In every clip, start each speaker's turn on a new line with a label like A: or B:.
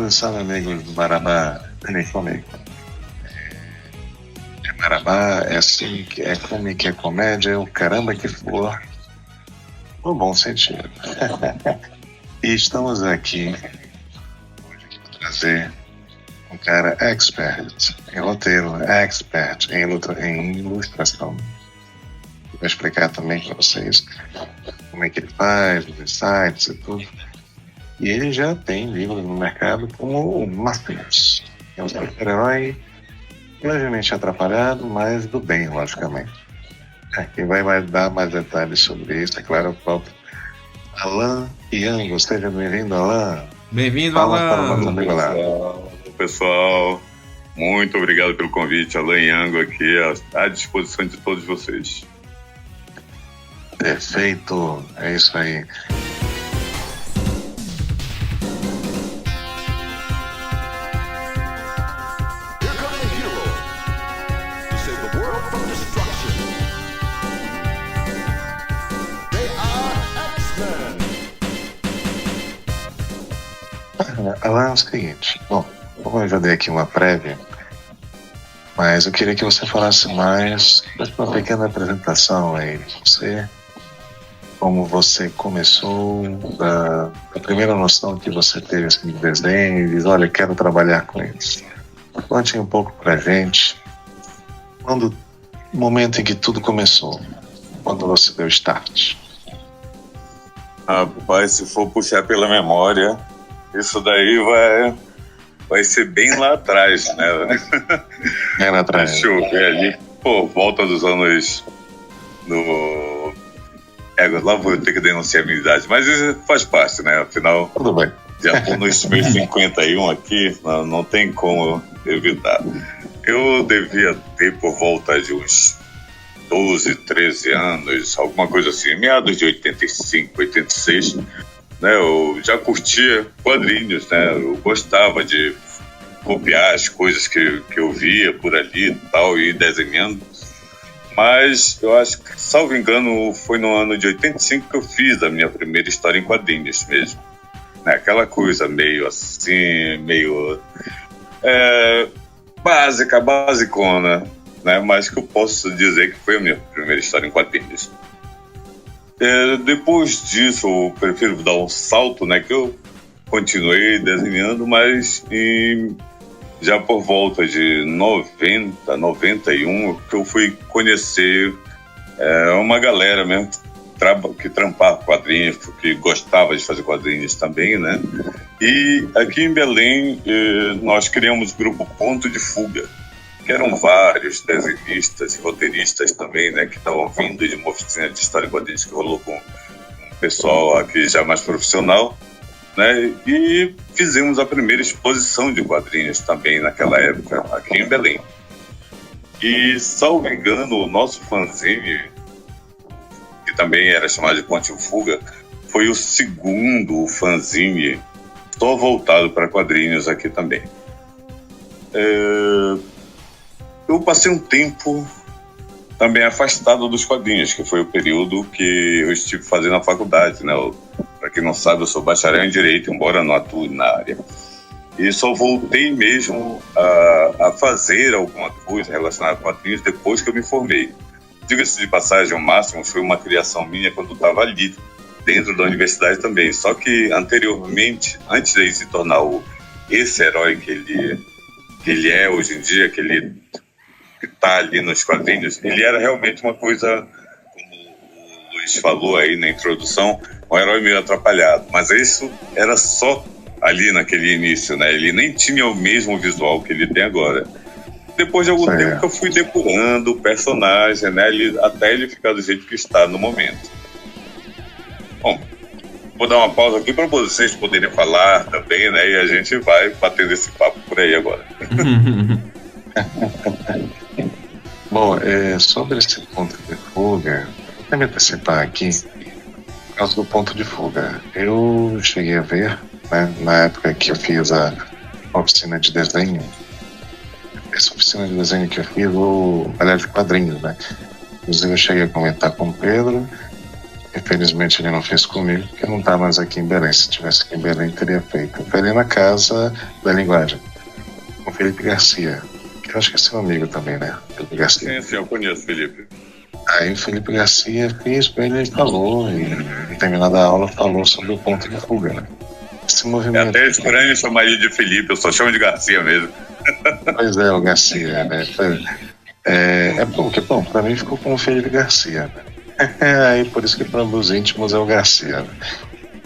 A: Salve, salve, amigos do Marabá. Vem comigo. Marabá é assim, é comic, é comédia, é o caramba que for, no bom sentido. E estamos aqui hoje para trazer um cara expert em roteiro, expert em ilustração. Vou explicar também para vocês como é que ele faz, os insights e tudo. E ele já tem livros no mercado como o Masters, que é um super-herói levemente atrapalhado, mas do bem, logicamente. Quem vai dar mais detalhes sobre isso, é claro, o próprio Alan Iango. Seja bem-vindo, Alan.
B: Bem-vindo,
A: Fala
B: Alan.
A: para o nosso amigo lá.
C: Pessoal, muito obrigado pelo convite. Alan Iango aqui à disposição de todos vocês.
A: Perfeito, é isso aí. Alan, é o seguinte, bom, como eu já dei aqui uma prévia, mas eu queria que você falasse mais, uma pequena apresentação aí de você, como você começou, da primeira noção que você teve assim, de desenho, e diz, olha, quero trabalhar com isso. Conte um pouco pra gente, o momento em que tudo começou, quando você deu start.
C: Rapaz, se for puxar pela memória, isso daí vai ser bem lá atrás, né?
A: Bem lá atrás.
C: Deixa eu ver ali, por volta dos anos... lá vou ter que denunciar a minha idade, mas isso faz parte, né? Afinal,
A: tudo bem.
C: Já estou nos meus 51 aqui, não tem como evitar. Eu devia ter por volta de uns 12, 13 anos, alguma coisa assim, meados de 85, 86, né? Eu já curtia quadrinhos, né? Eu gostava de copiar as coisas que eu via por ali e tal, e ir desenhando. Mas eu acho que, salvo engano, foi no ano de 85 que eu fiz a minha primeira história em quadrinhos mesmo. Aquela coisa meio assim, meio basicona, né? Mas que eu posso dizer que foi a minha primeira história em quadrinhos. Depois disso, eu prefiro dar um salto, né? Que eu continuei desenhando, mas já por volta de 90, 91, que eu fui conhecer uma galera mesmo que trampava quadrinhos, que gostava de fazer quadrinhos também, né? E aqui em Belém, nós criamos o grupo Ponto de Fuga, que eram vários desenhistas e roteiristas também, né? Que estavam vindo de uma oficina de história em quadrinhos que rolou com um pessoal aqui já mais profissional, né? E fizemos a primeira exposição de quadrinhos também naquela época, aqui em Belém. E, salvo engano, o nosso fanzine, que também era chamado de Ponte de Fuga, foi o segundo fanzine só voltado para quadrinhos aqui também. Eu passei um tempo também afastado dos quadrinhos, que foi o período que eu estive fazendo a faculdade, né? Para quem não sabe, eu sou bacharel em Direito, embora não atue na área. E só voltei mesmo a fazer alguma coisa relacionada a quadrinhos depois que eu me formei. Diga-se de passagem, o Máximo foi uma criação minha quando eu estava ali, dentro da universidade também. Só que anteriormente, antes de ele se tornar esse herói que ele é hoje em dia, que ele está ali nos quadrinhos, ele era realmente uma coisa, como o Luiz falou aí na introdução, um herói meio atrapalhado. Mas isso era só ali naquele início, né? Ele nem tinha o mesmo visual que ele tem agora. Depois de algum tempo que eu fui depurando o personagem, né? Até ele ficar do jeito que está no momento. Bom, vou dar uma pausa aqui para vocês poderem falar também, né? E a gente vai batendo esse papo por aí agora.
A: Bom, sobre esse ponto de fuga, vou me antecipar aqui, por causa do ponto de fuga. Eu cheguei a ver, né, na época que eu fiz a oficina de desenho, essa oficina de desenho que eu fiz, aliás, de quadrinhos, né? Inclusive eu cheguei a comentar com o Pedro, Infelizmente ele não fez comigo, porque não está mais aqui em Belém. Se estivesse aqui em Belém, teria feito. Foi ali na Casa da Linguagem, com o Felipe Garcia, que eu acho que é seu amigo também, né? Felipe Garcia.
C: Sim, eu conheço, Felipe.
A: Aí o Felipe Garcia fez com ele, falou, e terminada a aula, falou sobre o ponto de fuga, né? Esse
C: É
A: movimento.
C: até estranho chamar ele de Felipe, eu só chamo de Garcia mesmo.
A: Pois é, o Garcia, né? É porque, bom, pra mim ficou com o Felipe Garcia, né? Aí por isso que para os íntimos é o Garcia, né?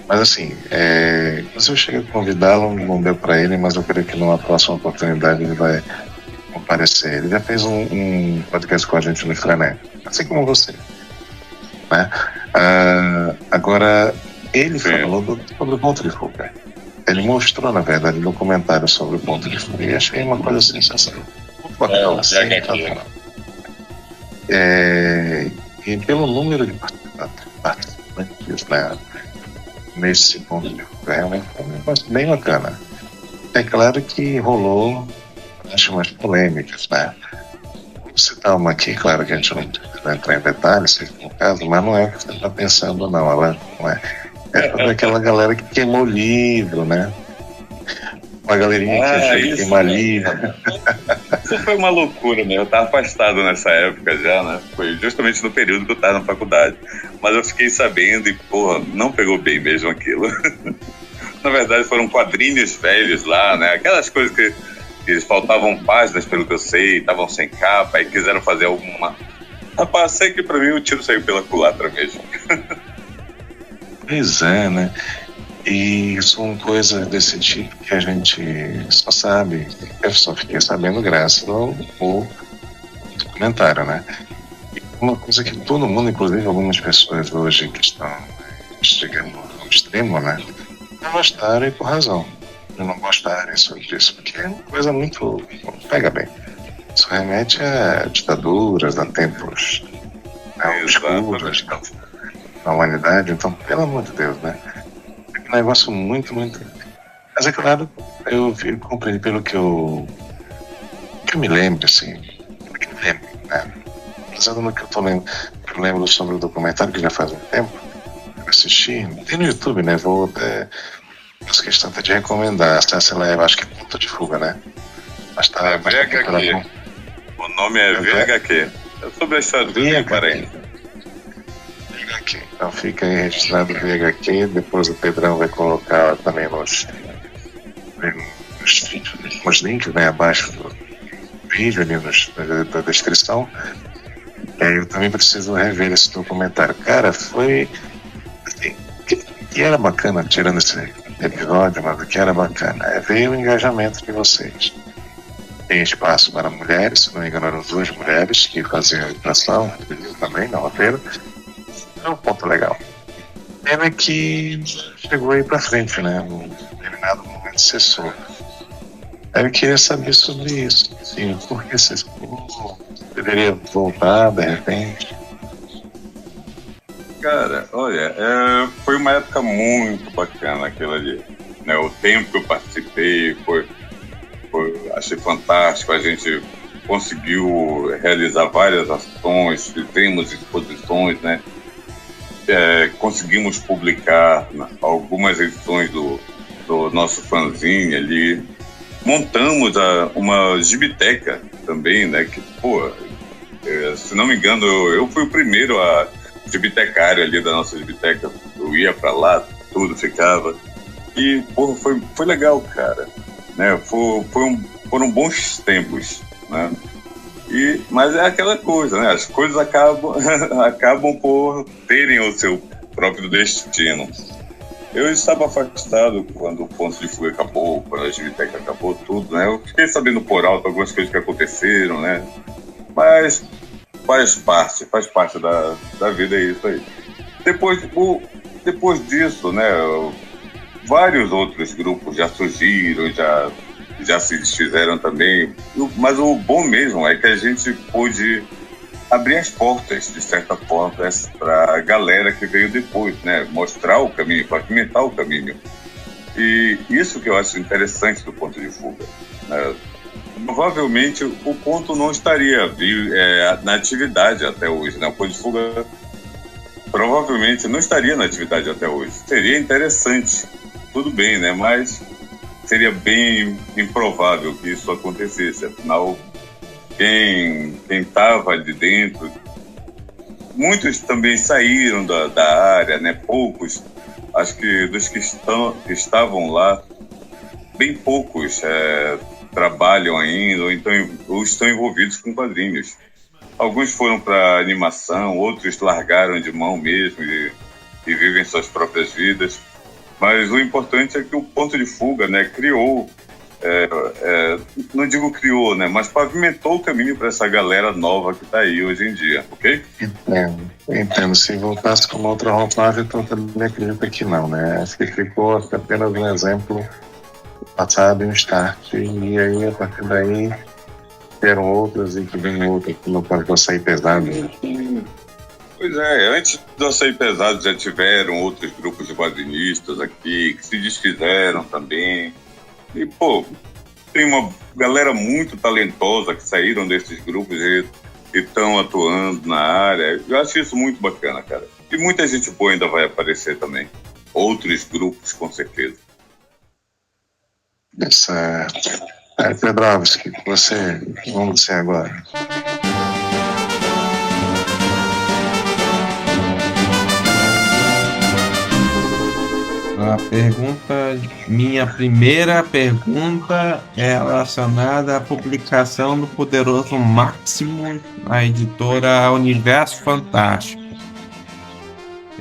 A: Mas assim, se eu cheguei a convidá-lo, não deu para ele, mas eu creio que numa próxima oportunidade ele vai comparecer. Ele já fez um podcast com a gente no Frané, assim como você, né? Agora, ele falou sobre o ponto de fuga. Ele mostrou, na verdade, um documentário sobre o ponto de fuga e achei uma coisa sensacional. E pelo número de participantes, né, nesse ponto de fuga, realmente foi um negócio bem bacana. É claro que rolou, acho, umas polêmicas, né? Vou citar uma aqui, claro que a gente não vai entrar em detalhes, se for o caso, mas não é o que você está pensando, não. Ela não é. É toda aquela galera que queimou livro, né? Uma galerinha que achou que queimar livro.
C: Isso foi uma loucura, né? Eu estava afastado nessa época já, né? Foi justamente no período que eu estava na faculdade. Mas eu fiquei sabendo e, porra, não pegou bem mesmo aquilo. Na verdade, foram quadrinhos velhos lá, né? Aquelas coisas que faltavam páginas, pelo que eu sei, estavam sem capa, e quiseram fazer alguma... Rapaz, sei que pra mim o tiro saiu pela culatra mesmo.
A: Pois é, né? E são coisas desse tipo que a gente só sabe, eu só fiquei sabendo graças ao documentário, né? E uma coisa que todo mundo, inclusive algumas pessoas hoje que estão, digamos, no extremo, né? Não gostaram e por razão. Não gostarem sobre isso, porque é uma coisa muito... Pega bem. Isso remete a ditaduras, a tempos obscuros na humanidade, então, pelo amor de Deus, né? É um negócio muito, muito... Mas é claro, eu compreendi pelo que eu me lembro, assim, né? Pensando no que eu lembro sobre o documentário, que já faz um tempo, eu assisti, tem no YouTube, né? Vou até... Faço questão até de recomendar, se leva, acho que é Ponto de Fuga, né? Mas tá...
C: VHQ. O nome é VHQ. É sobre a história do VHQ.
A: Então fica aí registrado o VHQ, depois o Pedrão vai colocar também nos links, né, abaixo do vídeo, ali da descrição. Eu também preciso rever esse documentário. Cara, foi... Assim, que era bacana, tirando esse episódio, mas o que era bacana é ver o engajamento de vocês. Tem espaço para mulheres, se não me engano eram 2 mulheres que faziam a ilustração, também no roteiro. É um ponto legal. Pena que chegou aí pra frente, né? Num determinado momento cessou. Aí eu queria saber sobre isso. Assim, por que cessou? Deveria voltar de repente?
C: Cara, olha, foi uma época muito bacana aquilo ali. Né? O tempo que eu participei achei fantástico. A gente conseguiu realizar várias ações, fizemos exposições, né? Conseguimos publicar algumas edições do nosso fanzine ali. Montamos uma gibiteca também, né? Que, pô, se não me engano, eu fui o primeiro gibitecário ali da nossa gibiteca. Eu ia pra lá, tudo ficava. E, pô, foi legal, cara. Né? Foram bons tempos, né? Mas é aquela coisa, né? As coisas acabam por terem o seu próprio destino. Eu estava afastado quando o Ponto de Fuga acabou, quando a Gibiteca acabou, tudo, né? Eu fiquei sabendo por alto algumas coisas que aconteceram, né? Mas faz parte da vida, é isso aí. Depois disso, né? Vários outros grupos já surgiram, já se desfizeram também, mas o bom mesmo é que a gente pôde abrir as portas, de certa forma, para a galera que veio depois, né? Mostrar o caminho, pavimentar o caminho. E isso que eu acho interessante do Ponto de Fuga, né? Provavelmente o ponto não estaria na atividade até hoje, né? O Ponto de Fuga provavelmente não estaria na atividade até hoje. Seria interessante, tudo bem, né? Mas seria bem improvável que isso acontecesse. Afinal, quem estava ali dentro, muitos também saíram da área, né? Poucos, acho que dos que estavam lá, bem poucos trabalham ainda ou estão envolvidos com quadrinhos. Alguns foram para animação, outros largaram de mão mesmo e vivem suas próprias vidas. Mas o importante é que o Ponto de Fuga, né, criou, não digo criou, né, mas pavimentou o caminho para essa galera nova que está aí hoje em dia, ok?
A: Entendo. Se voltasse com uma outra roupagem, então também acredito que não, né? Acho que ficou apenas um exemplo passado e um start. E aí, a partir daí, terão outras e que vem outras, que não pode sair pesado.
C: Pois é, antes do Açaí Pesado já tiveram outros grupos de quadrinistas aqui que se desfizeram também. E, pô, tem uma galera muito talentosa que saíram desses grupos e estão atuando na área. Eu acho isso muito bacana, cara. E muita gente boa ainda vai aparecer também. Outros grupos, com certeza.
A: Certo. Pedrovski, vamos você agora.
B: Minha primeira pergunta é relacionada à publicação do Poderoso Maximus na editora Universo Fantástico.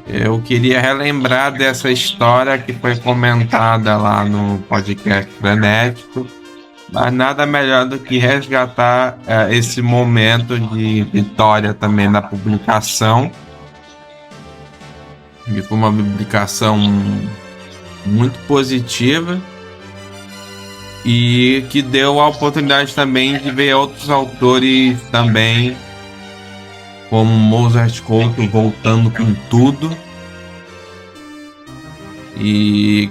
B: Eu queria relembrar dessa história que foi comentada lá no podcast Frenético, mas nada melhor do que resgatar esse momento de vitória também na publicação. E foi uma publicação muito positiva e que deu a oportunidade também de ver outros autores também, como Mozart Couto voltando com tudo e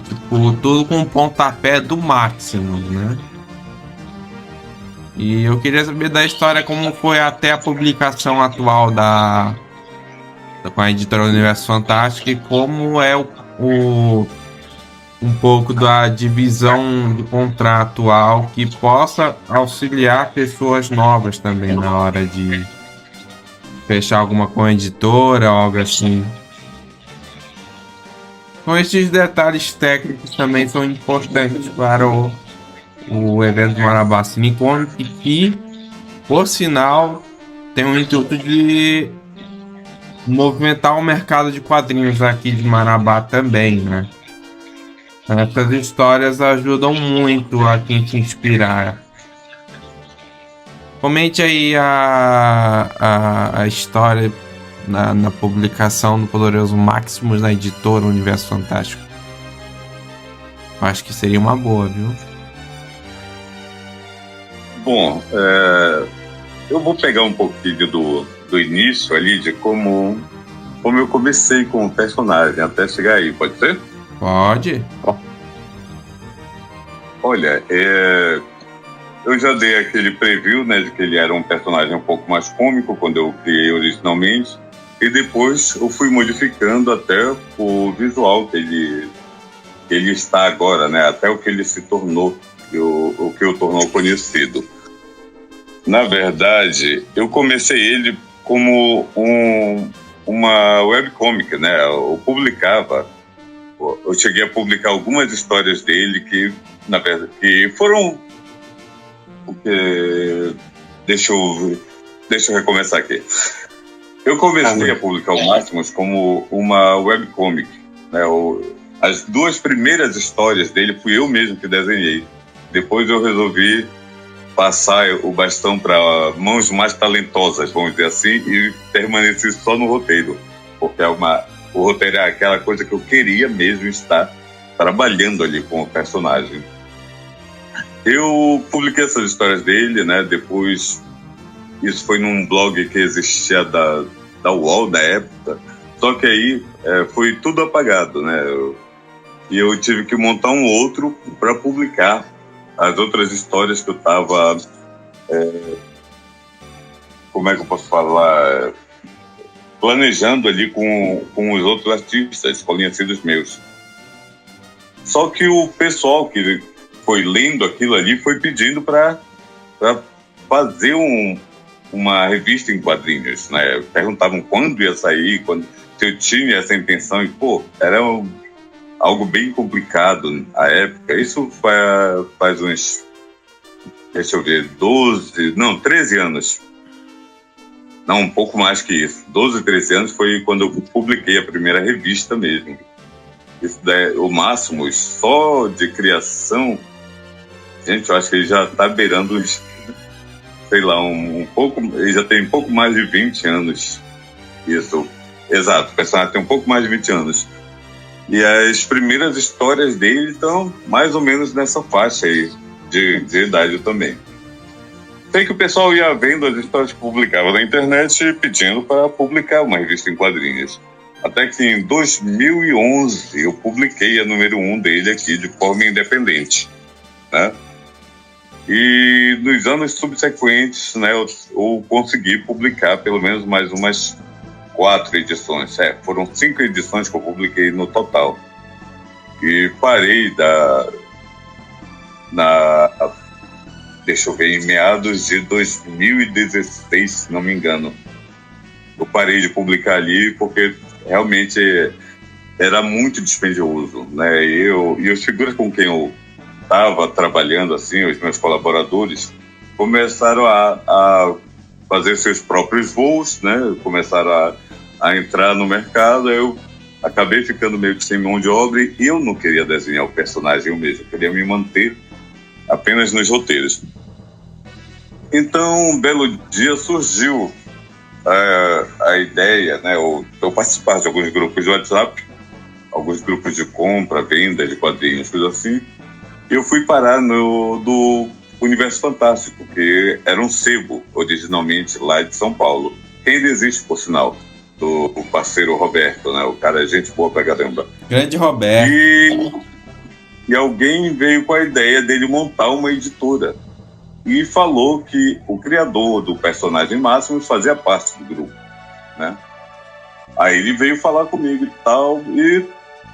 B: tipo, tudo com o pontapé do máximo, né? E eu queria saber da história como foi até a publicação atual com a editora Universo Fantástico e como é um pouco da divisão de contrato atual que possa auxiliar pessoas novas também na hora de fechar alguma com a editora ou algo assim. Então esses detalhes técnicos também são importantes para o evento Marabá Cinecon, que, por sinal, tem o intuito de movimentar o mercado de quadrinhos aqui de Marabá também, né? Essas histórias ajudam muito a quem se inspirar. Comente aí a história na publicação do Poderoso Maximus na editora Universo Fantástico. Acho que seria uma boa, viu?
C: Bom, eu vou pegar um pouquinho do início ali, de como eu comecei com o personagem, até chegar aí, pode ser?
B: Pode.
C: Olha, eu já dei aquele preview, né, de que ele era um personagem um pouco mais cômico quando eu criei originalmente, e depois eu fui modificando até o visual que ele está agora, né, até o que ele se tornou, o que o tornou conhecido. Na verdade, eu comecei ele como uma webcomic, né? Eu cheguei a publicar algumas histórias dele que, na verdade, que foram... Deixa eu recomeçar aqui. Eu comecei a publicar o Maximus como uma webcomic, né? As duas primeiras histórias dele fui eu mesmo que desenhei. Depois eu resolvi passar o bastão para mãos mais talentosas, vamos dizer assim, e permanecer só no roteiro, porque o roteiro é aquela coisa que eu queria mesmo estar trabalhando ali com o personagem. Eu publiquei essas histórias dele, né? Depois, isso foi num blog que existia da UOL na época, só que aí foi tudo apagado, né? E eu tive que montar um outro para publicar as outras histórias que eu estava... como é que eu posso falar? planejando ali com os outros artistas conhecidos meus. Só que o pessoal que foi lendo aquilo ali foi pedindo para fazer uma revista em quadrinhos, né? Perguntavam quando ia sair, se eu tinha essa intenção, e era algo bem complicado à época. Isso faz uns, deixa eu ver, 13 anos. Não, um pouco mais que isso. 12, 13 anos foi quando eu publiquei a primeira revista mesmo. Isso daí, o Máximos, só de criação, gente, eu acho que ele já está beirando uns, sei lá, ele já tem um pouco mais de 20 anos. Isso, exato, o personagem tem um pouco mais de 20 anos. E as primeiras histórias dele estão mais ou menos nessa faixa aí de idade também. Sei que o pessoal ia vendo as histórias que publicava na internet pedindo para publicar uma revista em quadrinhos. Até que em 2011 eu publiquei a número 1 dele aqui de forma independente, né? E nos anos subsequentes, né, eu consegui publicar pelo menos mais umas 4 edições. Foram 5 edições que eu publiquei no total. E parei deixa eu ver, em meados de 2016, se não me engano. Eu parei de publicar ali porque realmente era muito dispendioso, né? E os figuras com quem eu estava trabalhando, assim, os meus colaboradores, começaram a fazer seus próprios voos, né? Começaram a entrar no mercado. Eu acabei ficando meio que sem mão de obra e eu não queria desenhar o personagem eu mesmo, eu queria me manter apenas nos Então, um belo dia surgiu a ideia, né? Eu participar de alguns grupos de WhatsApp, alguns grupos de compra, venda de quadrinhos, coisas assim. E eu fui parar do Universo Fantástico, que era um sebo, originalmente lá de São Paulo. Que ainda existe, por sinal, do parceiro Roberto, né? O cara é gente boa pra caramba.
B: Grande Roberto.
C: E alguém veio com a ideia dele montar uma editora. E falou que o criador do personagem Máximos fazia parte do grupo, né? Aí ele veio falar comigo e tal, e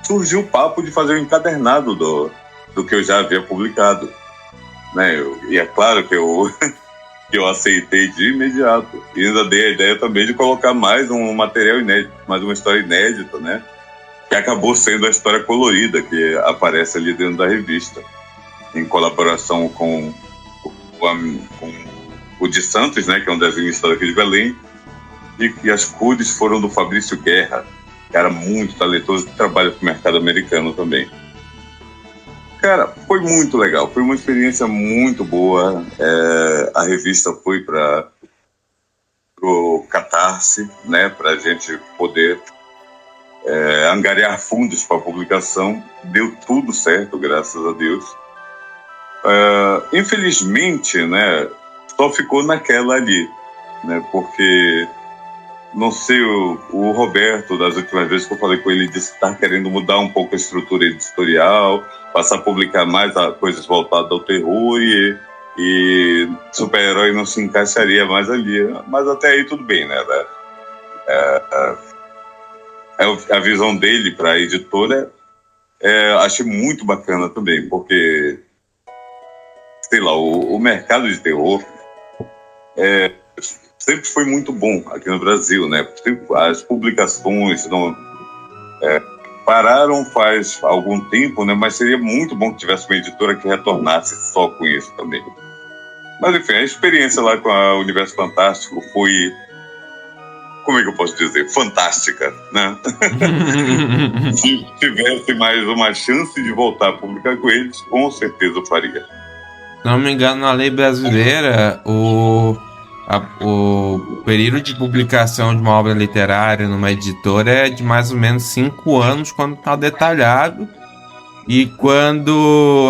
C: surgiu o papo de fazer um encadernado do que eu já havia publicado, né? E é claro que eu aceitei de imediato. E ainda dei a ideia também de colocar mais um material inédito, mais uma história inédita, né? Que acabou sendo a história colorida que aparece ali dentro da revista, em colaboração com o de Santos, né, que é um desenhista daqui de Belém, e as cores foram do Fabrício Guerra, cara muito talentoso, que trabalha para o mercado americano também. Cara, foi muito legal, foi uma experiência muito boa. A revista foi para o Catarse, né, para a gente poder angariar fundos para a publicação. Deu tudo certo, graças a Deus. Infelizmente, né, só ficou naquela ali, né, porque, não sei, o Roberto, das últimas vezes que eu falei com ele, disse que está querendo mudar um pouco a estrutura editorial, passar a publicar mais coisas voltadas ao terror, e super-herói não se encaixaria mais ali. Mas até aí tudo bem, né? A visão dele para a editora achei muito bacana também, porque, sei lá, o mercado de terror sempre foi muito bom aqui no Brasil, né? As publicações pararam faz algum tempo, né? Mas seria muito bom que tivesse uma editora que retornasse só com isso também. Mas enfim, a experiência lá com a Universo Fantástico foi, como é que eu posso dizer, fantástica, né? Se tivesse mais uma chance de voltar a publicar com eles, com certeza eu faria.
B: Se não me engano, na lei brasileira, o período de publicação de uma obra literária numa editora é de mais ou menos 5 anos quando está detalhado, e quando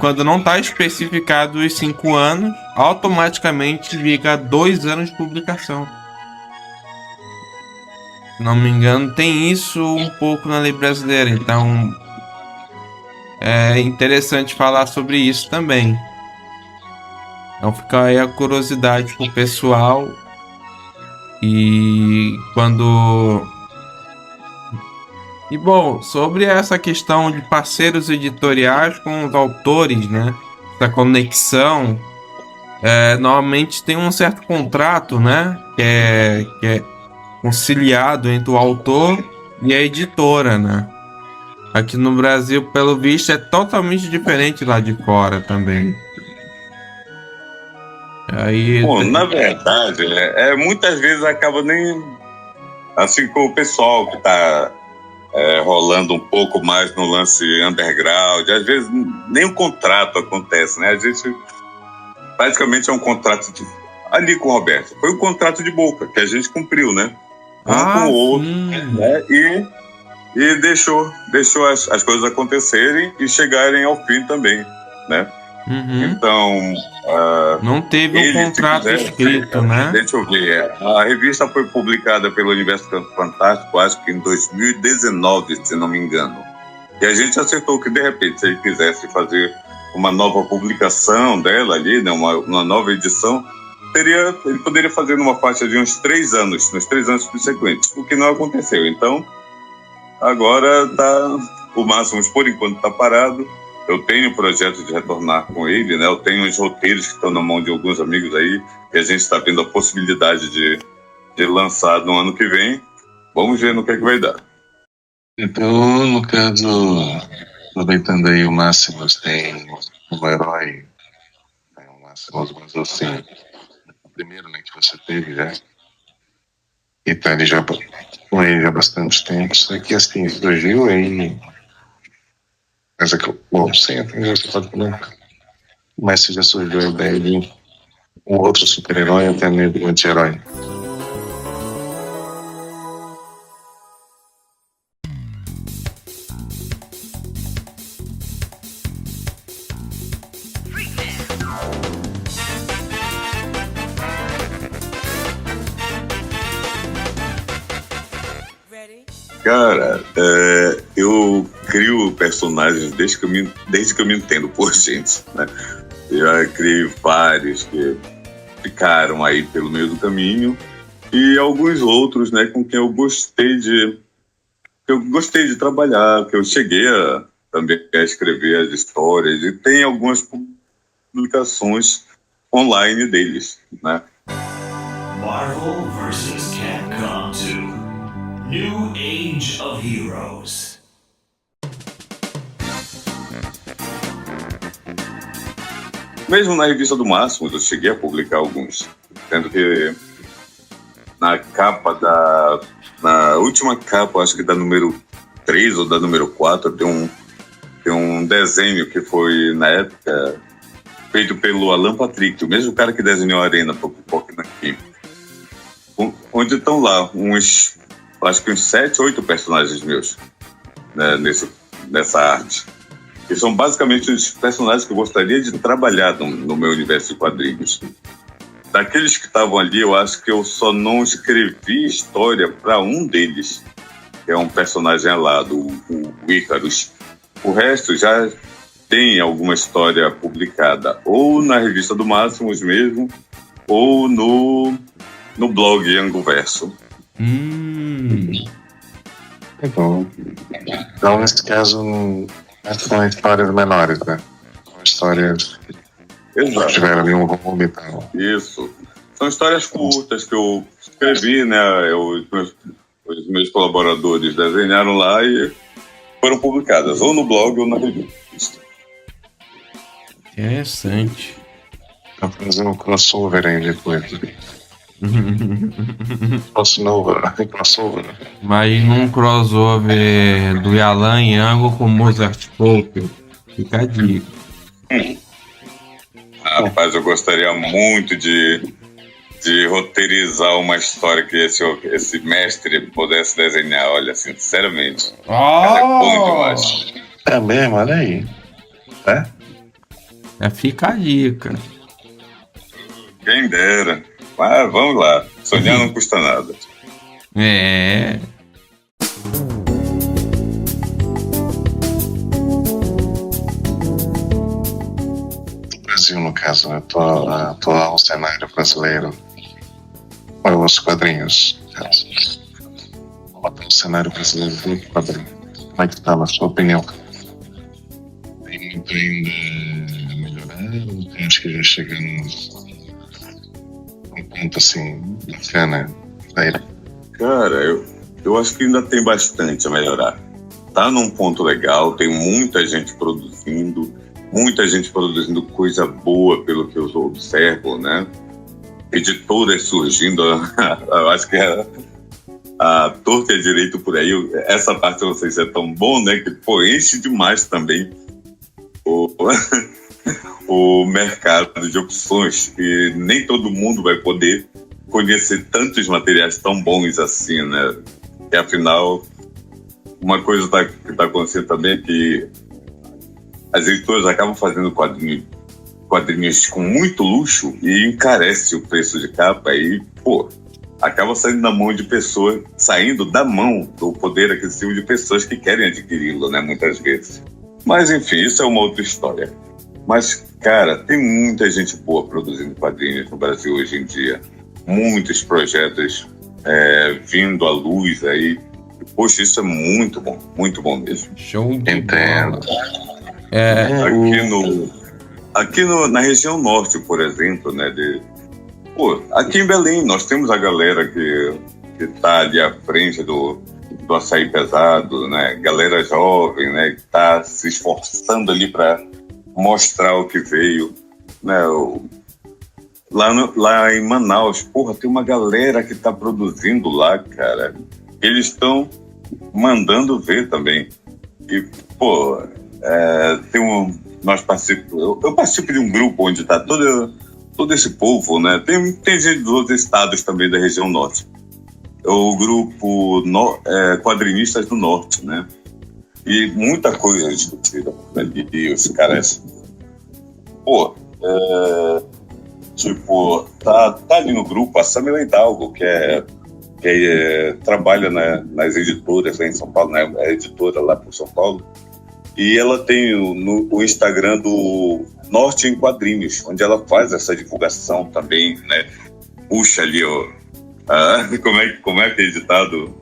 B: quando não está especificado os 5 anos, automaticamente fica 2 anos de publicação. Se não me engano, tem isso um pouco na lei brasileira, então é interessante falar sobre isso também. Então fica aí a curiosidade pro pessoal. E quando... E bom, sobre essa questão de parceiros editoriais com os autores, né? Essa conexão, normalmente tem um certo contrato, né? Que é conciliado entre o autor e a editora, né? Aqui no Brasil, pelo visto, é totalmente diferente lá de fora também. Aí,
C: Bom, na verdade, muitas vezes acaba nem assim com o pessoal que está rolando um pouco mais no lance underground. Às vezes nem um contrato acontece, né? A gente praticamente é um contrato ali com o Roberto. Foi um contrato de boca que a gente cumpriu, né? Um com o outro, né? E deixou as coisas acontecerem e chegarem ao fim também, né?
B: Uhum.
C: Então,
B: não teve um contrato escrito, né?
C: Deixa eu ver. A revista foi publicada pelo Universo Fantástico, acho que em 2019, se não me engano. E a gente acertou que, de repente, se ele quisesse fazer uma nova publicação dela ali, né, uma nova edição, ele poderia fazer numa faixa de uns 3 anos subsequentes, o que não aconteceu. Então, agora o Máximos, por enquanto, está parado. Eu tenho o projeto de retornar com ele, né? Eu tenho os roteiros que estão na mão de alguns amigos aí, e a gente está vendo a possibilidade de lançar no ano que vem. Vamos ver no que é que vai dar.
A: Então, no caso, aproveitando aí, o Máximos tem um herói, né? O Máximos, mas assim, o primeiro, né, que você teve já, e tá ali já com ele já há bastante tempo, só que assim, surgiu aí. Mas é que, bom, sim, você pode comentar. Mas se já surgiu a ideia de um outro super-herói, até mesmo um anti-herói.
C: Cara, eu crio personagens desde que eu me entendo por gente, né? Eu já criei vários que ficaram aí pelo meio do caminho e alguns outros, né, com quem eu gostei de trabalhar, que eu cheguei também a escrever as histórias e tem algumas publicações online deles, né?
D: Marvel vs. Capcom 2. New Age of Heroes.
C: Mesmo na revista do Máximos, eu cheguei a publicar alguns, sendo que na última capa, acho que da número 3 ou da número 4, tem um desenho que foi, na época, feito pelo Alan Patrick, o mesmo cara que desenhou a Arena para o Pipoca aqui, onde estão lá acho que uns 7, 8 personagens meus, né, nessa arte. Que são basicamente os personagens que eu gostaria de trabalhar no meu universo de quadrinhos. Daqueles que estavam ali, eu acho que eu só não escrevi história para um deles, que é um personagem alado, o Ícaros. O resto já tem alguma história publicada, ou na revista do Máximos mesmo, ou no blog Angoverso.
A: Então, nesse caso, são histórias menores, né? São histórias que tiveram ali um volume e tal.
C: Isso. São histórias curtas que eu escrevi, né? Os meus colaboradores desenharam lá e foram publicadas, ou no blog ou na revista.
B: Interessante.
A: Pra fazer um crossover aí depois. crossover.
B: Mas num crossover do Alan Yango com Mozart Folk, fica a dica.
C: Rapaz, eu gostaria muito de roteirizar uma história que esse mestre pudesse desenhar, olha, sinceramente. É bom demais.
A: É mesmo, olha aí.
B: Fica a dica.
C: Quem dera. Mas vamos lá. Sonhar não custa nada.
A: No Brasil, no caso, né? Atual cenário brasileiro. os quadrinhos. Como está o cenário brasileiro do quadrinho? Como é que está, na sua opinião? Tem muito ainda a melhorar? Ou tem, acho que já chegamos a um ponto assim bacana?
C: Cara, eu acho que ainda tem bastante a melhorar. Tá num ponto legal, tem muita gente produzindo coisa boa, pelo que eu observo, né? Editoras surgindo, eu acho que a torta e a direito por aí, essa parte eu não sei se é tão bom, né? Que, pô, enche demais também o mercado de opções, e nem todo mundo vai poder conhecer tantos materiais tão bons assim, né? E afinal, uma coisa que está acontecendo também é que as editoras acabam fazendo quadrinhos com muito luxo e encarece o preço de capa e, pô, acaba saindo da mão do poder aquisitivo de pessoas que querem adquiri-lo, né, muitas vezes. Mas, enfim, isso é uma outra história. Mas, cara, tem muita gente boa produzindo quadrinhos no Brasil hoje em dia. Muitos projetos vindo à luz aí. Poxa, isso é muito bom mesmo.
B: Show de
A: Entendo.
B: bola.
C: Na região norte, por exemplo, né, aqui em Belém nós temos a galera que tá ali à frente do açaí pesado, né, galera jovem, né, que tá se esforçando ali para mostrar o que veio, né, lá em Manaus, porra, tem uma galera que tá produzindo lá, cara, eles estão mandando ver também, e, pô, eu participo de um grupo onde está todo esse povo, né? Tem gente dos outros estados também da região norte. É o grupo Quadrinistas do Norte, né? E muita coisa discutida ali, e os caras, pô, tá ali no grupo a Samila Hidalgo, que trabalha nas editoras lá em São Paulo, né? É editora lá por São Paulo. E ela tem o Instagram do Norte em Quadrinhos, onde ela faz essa divulgação também, né? Puxa ali, como é que é editado?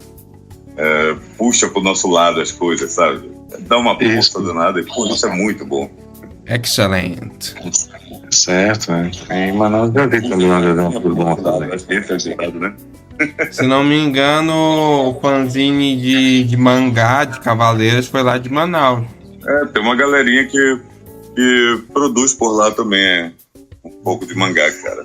C: Puxa pro nosso lado as coisas, sabe? Dá uma força danada e, pô, isso é muito bom.
B: Excelente.
A: Certo, né? E Manaus já vi também uma lesão por bom também.
C: Esse é editado, né?
B: Se não me engano, o fanzine de mangá de Cavaleiros foi lá de Manaus.
C: Tem uma galerinha que produz por lá também um pouco de mangá, cara.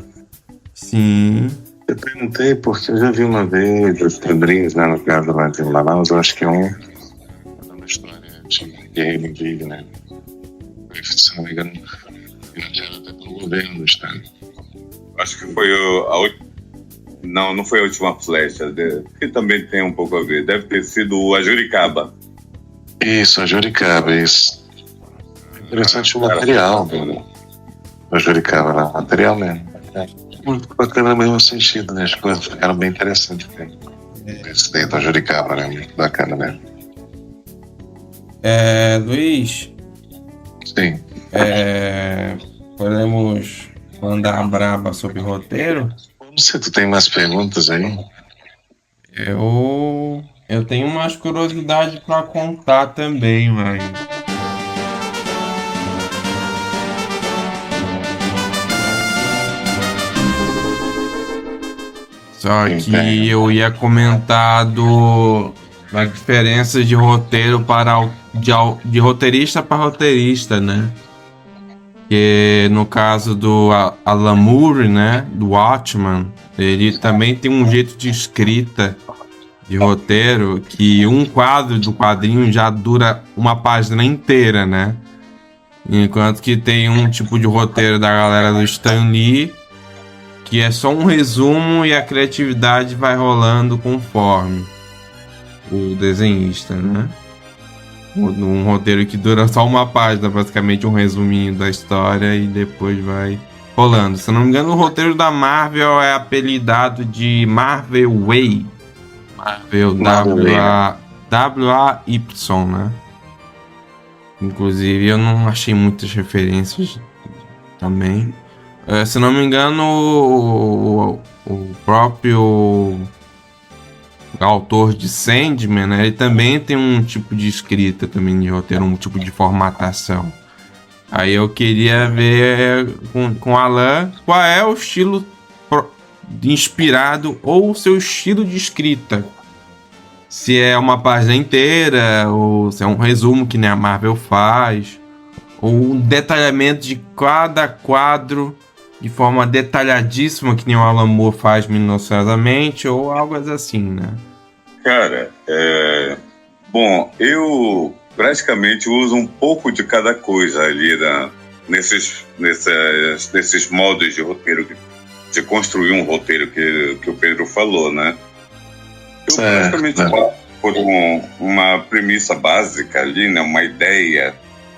B: Sim.
A: Eu perguntei porque eu já vi uma vez os quadrinhos, né, no caso lá de Manaus, eu acho que é uma história de guerreiro indígena, né? Se não me engano, financiado até pelo governo do estado.
C: Acho que foi não foi a última flecha, que também tem um pouco a ver. Deve ter sido a Juricaba.
A: Isso, a Juricaba, isso. Interessante o material do Juricaba lá, material mesmo. Muito bacana no mesmo sentido, né? As coisas ficaram bem interessantes. Esse daí da Juricaba, né? Muito bacana mesmo.
B: Luiz,
A: Sim.
B: podemos mandar a braba sobre roteiro?
A: Não sei, tu tem mais perguntas aí?
B: Eu tenho umas curiosidades para contar também, mas... Só que eu ia comentar da diferença de roteiro de roteirista para roteirista, né? Que no caso do Alan Moore, né, do Watchmen, ele também tem um jeito de escrita de roteiro que um quadro do quadrinho já dura uma página inteira, né? Enquanto que tem um tipo de roteiro da galera do Stan Lee que é só um resumo e a criatividade vai rolando conforme o desenhista, né? Um roteiro que dura só uma página, basicamente um resuminho da história e depois vai rolando. Se não me engano, o roteiro da Marvel é apelidado de Marvel Way. Marvel W-A-Y, né? Inclusive eu não achei muitas referências também. Se não me engano, o próprio autor de Sandman, né, ele também tem um tipo de escrita também de roteiro, um tipo de formatação. Aí eu queria ver com o Alan qual é o estilo inspirado ou o seu estilo de escrita. Se é uma página inteira, ou se é um resumo que nem a Marvel faz, ou um detalhamento de cada quadro de forma detalhadíssima que nem o Alan Moore faz minuciosamente, ou algo assim, né?
C: Cara, bom, eu praticamente uso um pouco de cada coisa ali nesses modos de roteiro, de construir um roteiro que o Pedro falou, né? Eu praticamente por uma premissa básica ali, né? Uma ideia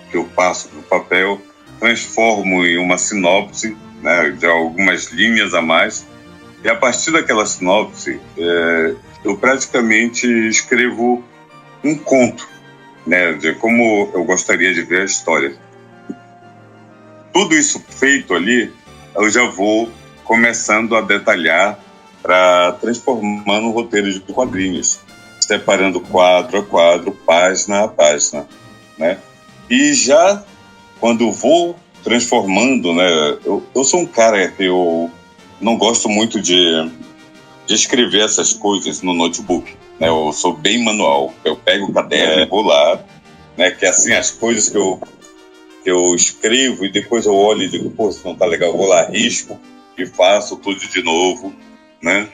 C: que eu passo para o papel, transformo em uma sinopse, né? De algumas linhas a mais, e a partir daquela sinopse, eu praticamente escrevo um conto, né? De como eu gostaria de ver a história. Tudo isso feito ali, eu já vou começando a detalhar para transformar no roteiro de quadrinhos, separando quadro a quadro, página a página, né? E já quando vou transformando, né? Eu sou um cara que eu não gosto muito de escrever essas coisas no notebook, né? Eu sou bem manual. Eu pego o caderno e vou lá, né? Que assim, as coisas que eu escrevo e depois eu olho e digo, pô, isso não tá legal, eu vou lá, risco e faço tudo de novo, né?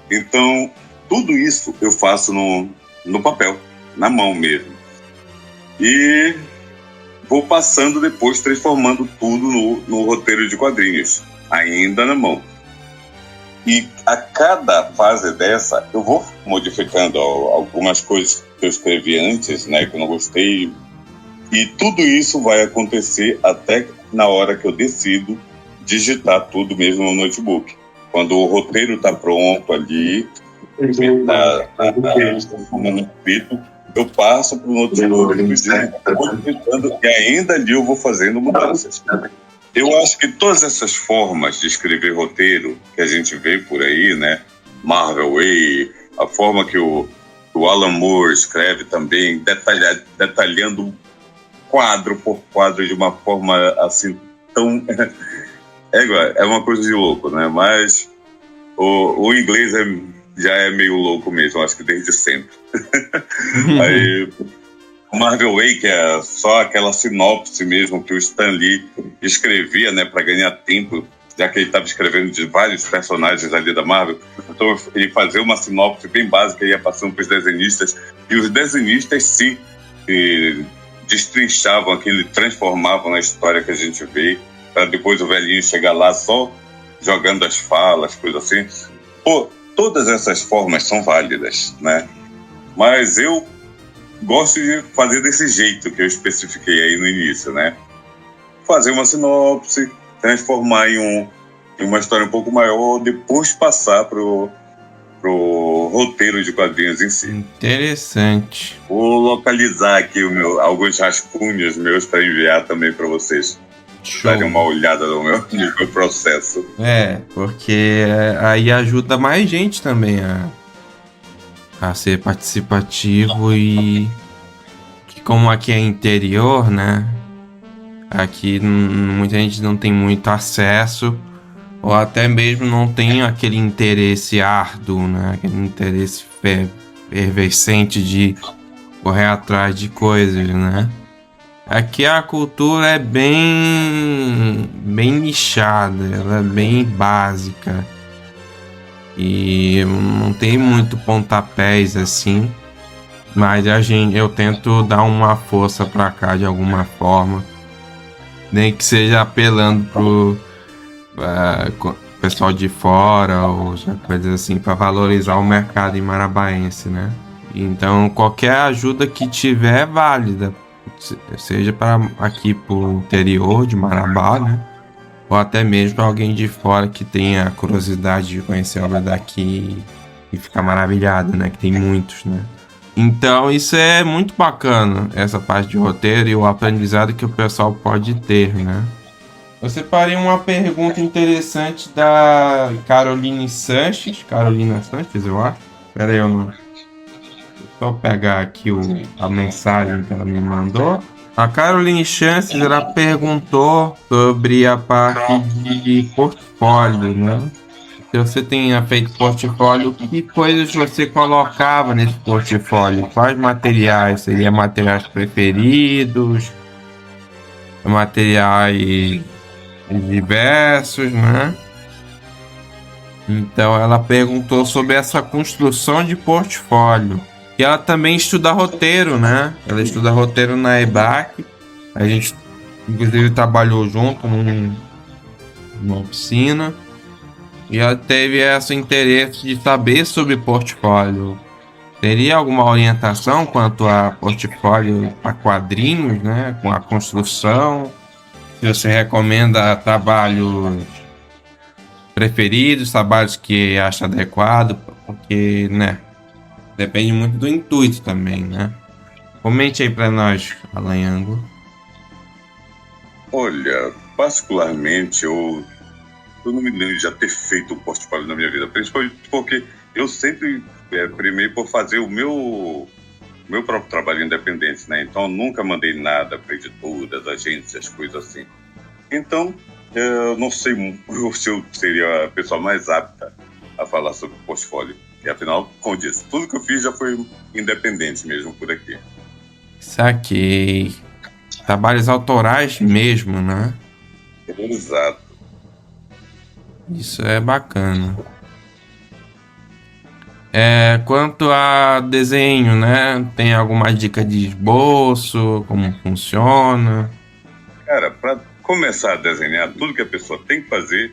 C: Então, tudo isso eu faço no papel, na mão mesmo. E vou passando depois, transformando tudo no roteiro de quadrinhos, ainda na mão. E a cada fase dessa, eu vou modificando algumas coisas que eu escrevi antes, né, que eu não gostei. E tudo isso vai acontecer até na hora que eu decido digitar tudo mesmo no notebook. Quando o roteiro está pronto ali, está escrito, eu passo para o notebook e ainda ali eu vou fazendo mudanças. Eu acho que todas essas formas de escrever roteiro que a gente vê por aí, né? Marvel Way, a forma que o Alan Moore escreve também, detalhando quadro por quadro de uma forma assim tão... É uma coisa de louco, né? Mas o inglês já é meio louco mesmo, acho que desde sempre. Aí, o Marvel Way, que é só aquela sinopse mesmo que o Stan Lee escrevia, né, para ganhar tempo, já que ele estava escrevendo de vários personagens ali da Marvel. Então ele fazia uma sinopse bem básica e ia passando para os desenhistas. E os desenhistas, sim, destrinchavam aquilo, transformavam na história que a gente vê, para depois o velhinho chegar lá só jogando as falas, coisas assim. Pô, todas essas formas são válidas, né? Mas eu gosto de fazer desse jeito que eu especifiquei aí no início, né? Fazer uma sinopse, transformar em uma história um pouco maior, depois passar pro roteiro de quadrinhos em si.
B: Interessante.
C: Vou localizar aqui alguns rascunhos meus para enviar também para vocês.
B: Show.
C: Darem uma olhada no meu processo.
B: Porque aí ajuda mais gente também a ser participativo e que como aqui é interior, né? Aqui muita gente não tem muito acesso ou até mesmo não tem aquele interesse árduo, né? Aquele interesse efervescente de correr atrás de coisas, né? Aqui a cultura é bem nichada, ela é bem básica e não tem muito pontapés assim, mas eu tento dar uma força pra cá de alguma forma, nem que seja apelando pro pessoal de fora ou coisas assim para valorizar o mercado marabaense, né? Então qualquer ajuda que tiver é válida. Seja para aqui pro interior de Marabá, né? Ou até mesmo para alguém de fora que tenha curiosidade de conhecer a obra daqui e ficar maravilhado, né? Que tem muitos, né? Então isso é muito bacana, essa parte de roteiro e o aprendizado que o pessoal pode ter, né? Eu separei uma pergunta interessante da Carolina Sanches, eu acho. Pera aí, eu não. Só pegar aqui a mensagem que ela me mandou. A Caroline Chances, ela perguntou sobre a parte de portfólio, né? Se você tinha feito portfólio, que coisas você colocava nesse portfólio? Quais materiais? Seria materiais preferidos? Materiais diversos, né? Então ela perguntou sobre essa construção de portfólio. E ela também estuda roteiro, né? Ela estuda roteiro na EBAC. A gente, inclusive, trabalhou junto numa oficina. E ela teve esse interesse de saber sobre portfólio. Teria alguma orientação quanto a portfólio para quadrinhos, né? Com a construção? Se você recomenda trabalhos preferidos, trabalhos que acha adequado, porque, né? Depende muito do intuito também, né? Comente aí para nós, Alanhango.
C: Olha, particularmente, eu não me lembro de já ter feito um portfólio na minha vida, principalmente porque eu sempre primei por fazer o meu próprio trabalho independente, né? Então, eu nunca mandei nada para editoras, agências, coisas assim. Então, eu não sei se eu seria a pessoa mais apta a falar sobre portfólio. E afinal, como disse, tudo que eu fiz já foi independente mesmo por aqui.
B: Saquei. Trabalhos autorais mesmo, né?
C: Exato.
B: Isso é bacana. Quanto a desenho, né? Tem alguma dica de esboço? Como funciona?
C: Cara, para começar a desenhar, tudo que a pessoa tem que fazer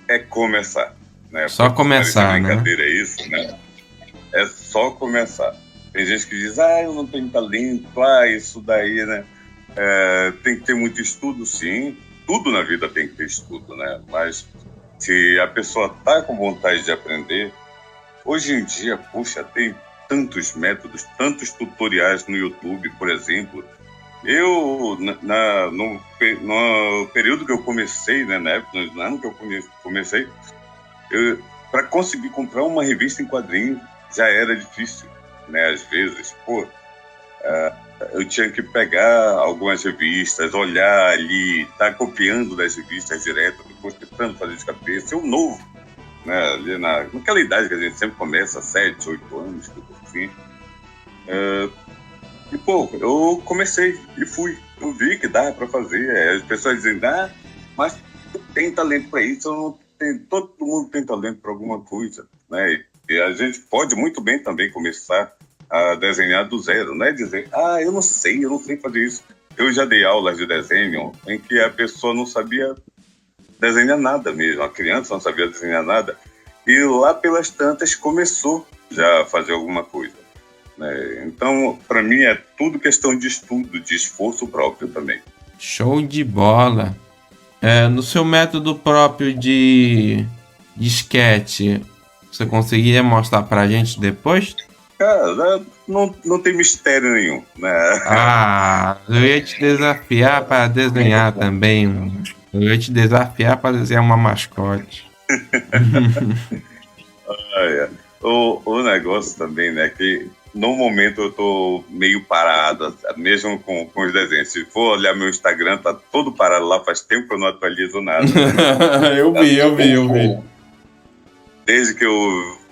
C: é começar. Né?
B: Só começar, né?
C: Brincadeira é isso, né? É só começar. Tem gente que diz, eu não tenho talento, isso daí, né? Tem que ter muito estudo, sim. Tudo na vida tem que ter estudo, né? Mas se a pessoa tá com vontade de aprender, hoje em dia, puxa, tem tantos métodos, tantos tutoriais no YouTube, por exemplo. Eu, no período que eu comecei, né, na época, no ano que eu comecei, para conseguir comprar uma revista em quadrinhos já era difícil, né? Às vezes, eu tinha que pegar algumas revistas, olhar ali, tá copiando das revistas direto, depois tentando fazer de cabeça. Eu novo, né? Ali naquela idade que a gente sempre começa, 7, 8 anos, tudo assim. E, eu comecei e fui. Eu vi que dava para fazer. As pessoas dizem, mas tu tem talento para isso, eu não tenho. Todo mundo tem talento para alguma coisa, né? E a gente pode muito bem também começar a desenhar do zero, não é dizer, eu não sei fazer isso. Eu já dei aulas de desenho em que a pessoa não sabia desenhar nada mesmo, a criança não sabia desenhar nada, e lá pelas tantas começou já a fazer alguma coisa. Então, para mim, é tudo questão de estudo, de esforço próprio também.
B: Show de bola! No seu método próprio de sketch, você conseguiria mostrar pra gente depois?
C: Cara, não tem mistério nenhum, né?
B: Eu ia te desafiar para desenhar também. Eu ia te desafiar para desenhar uma mascote.
C: O negócio também, né, que no momento eu tô meio parado, mesmo com os desenhos. Se for olhar meu Instagram, tá todo parado lá, faz tempo que eu não atualizo nada.
B: Eu vi.
C: Desde que eu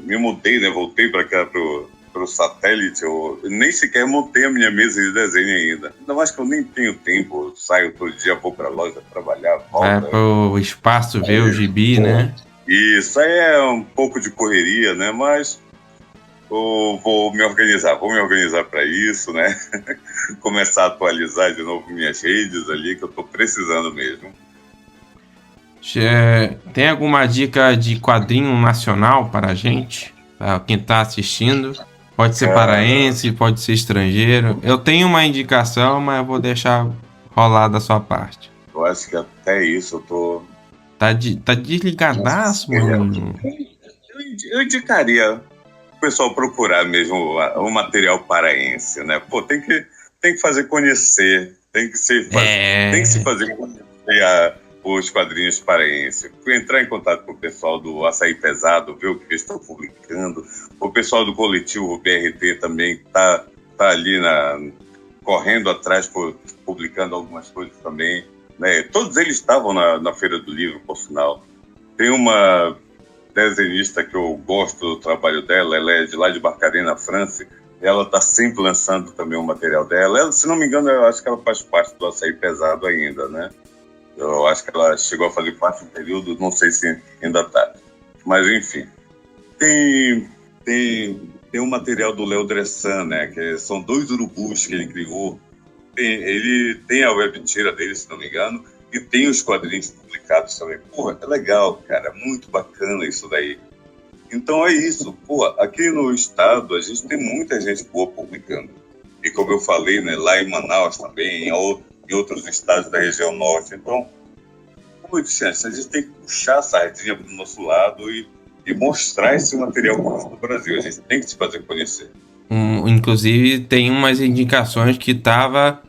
C: me mudei, né, voltei para cá pro satélite, eu nem sequer montei a minha mesa de desenho ainda. Ainda mais que eu nem tenho tempo, eu saio todo dia, vou pra loja trabalhar, volto.
B: Pro espaço ver o gibi, né?
C: Isso aí é um pouco de correria, né, mas eu vou me organizar para isso, né? Começar a atualizar de novo minhas redes ali, que eu tô precisando mesmo.
B: Tem alguma dica de quadrinho nacional para a gente? Para quem está assistindo? Pode ser paraense, pode ser estrangeiro. Eu tenho uma indicação, mas eu vou deixar rolar da sua parte.
C: Eu acho que até isso eu tô...
B: Tá desligadaço, mano.
C: Eu indicaria o pessoal procurar mesmo o material paraense, né? Tem que fazer conhecer, tem que se fazer conhecer. os quadrinhos paraenses. Fui entrar em contato com o pessoal do Açaí Pesado, ver o que eles estão publicando. O pessoal do coletivo BRT também tá ali correndo atrás, publicando algumas coisas também. Né? Todos eles estavam na Feira do Livro, por sinal. Tem uma desenhista que eu gosto do trabalho dela, ela é de lá de Barcarena, na França. Ela está sempre lançando também o material dela. Ela, se não me engano, eu acho que ela faz parte do Açaí Pesado ainda, né? Eu acho que ela chegou a fazer parte do período, não sei se ainda está. Mas, enfim. Tem um material do Léo Dressan, né? Que são 2 urubus que ele criou. Ele tem a web tira dele, se não me engano, e tem os quadrinhos publicados também. Porra, é legal, cara. Muito bacana isso daí. Então é isso. Porra, aqui no estado a gente tem muita gente boa publicando. E como eu falei, né? Lá em Manaus também, em outros estados da região norte. Então, como eu disse antes, a gente tem que puxar a sardinha para o nosso lado e mostrar esse material do Brasil. A gente tem que se fazer conhecer.
B: Inclusive, tem umas indicações que tava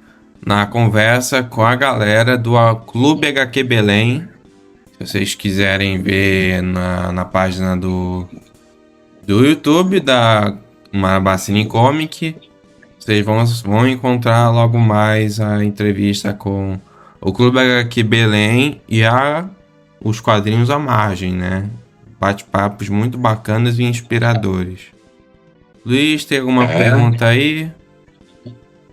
B: na conversa com a galera do Clube HQ Belém. Se vocês quiserem ver na página do YouTube da Marabacine Comic, vocês vão encontrar logo mais a entrevista com o Clube HQ Belém e os quadrinhos à margem, né? Bate-papos muito bacanas e inspiradores. Luiz, tem alguma pergunta aí?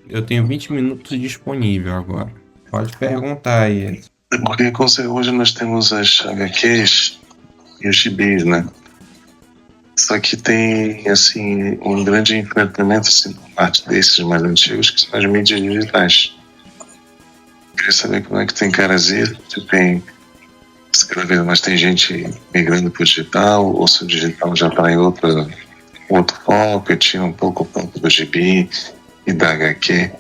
B: Eu tenho 20 minutos disponível agora. Pode perguntar aí.
A: Porque hoje nós temos as HQs e os gibis, né? Só que tem, assim, um grande enfrentamento, assim, por parte desses mais antigos, que são as mídias digitais. Queria saber como é que tem Carazita, tem escrevendo, mas tem gente migrando para o digital, ou se o digital já está em outro foco, eu tinha um pouco o foco do gibi e da HQ.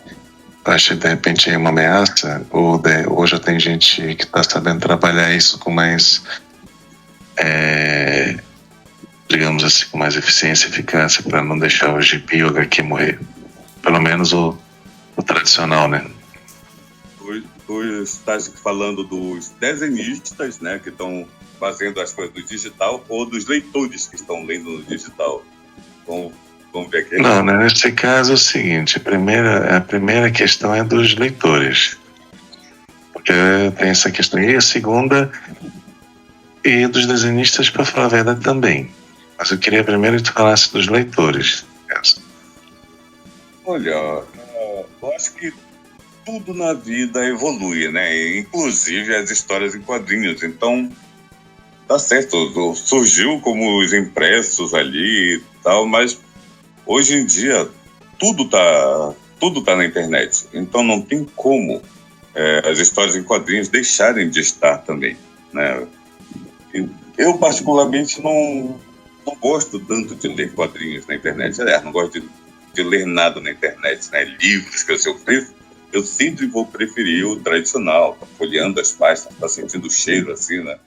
A: Acha que de repente é uma ameaça, ou já tem gente que está sabendo trabalhar isso com mais, digamos assim, com mais eficiência e eficácia para não deixar o gibi e o HQ morrer. Pelo menos o tradicional, né?
C: Tu estás falando dos desenhistas, né, que estão fazendo as coisas do digital, ou dos leitores que estão lendo no digital? Vamos ver aqui.
A: Não, né? Nesse caso é o seguinte, a primeira questão é dos leitores. Porque tem essa questão. E a segunda, e dos desenhistas, para falar a verdade, também. Mas eu queria primeiro que tu falasse dos leitores.
C: Olha, eu acho que tudo na vida evolui, né? Inclusive as histórias em quadrinhos. Então, tá certo, surgiu como os impressos ali e tal, mas hoje em dia tudo tá na internet. Então não tem como as histórias em quadrinhos deixarem de estar também, né? Eu particularmente não gosto tanto de ler quadrinhos na internet. Não gosto de ler nada na internet, né? Livros que eu sempre vou preferir o tradicional, tá folheando as páginas, tá sentindo o cheiro assim, né?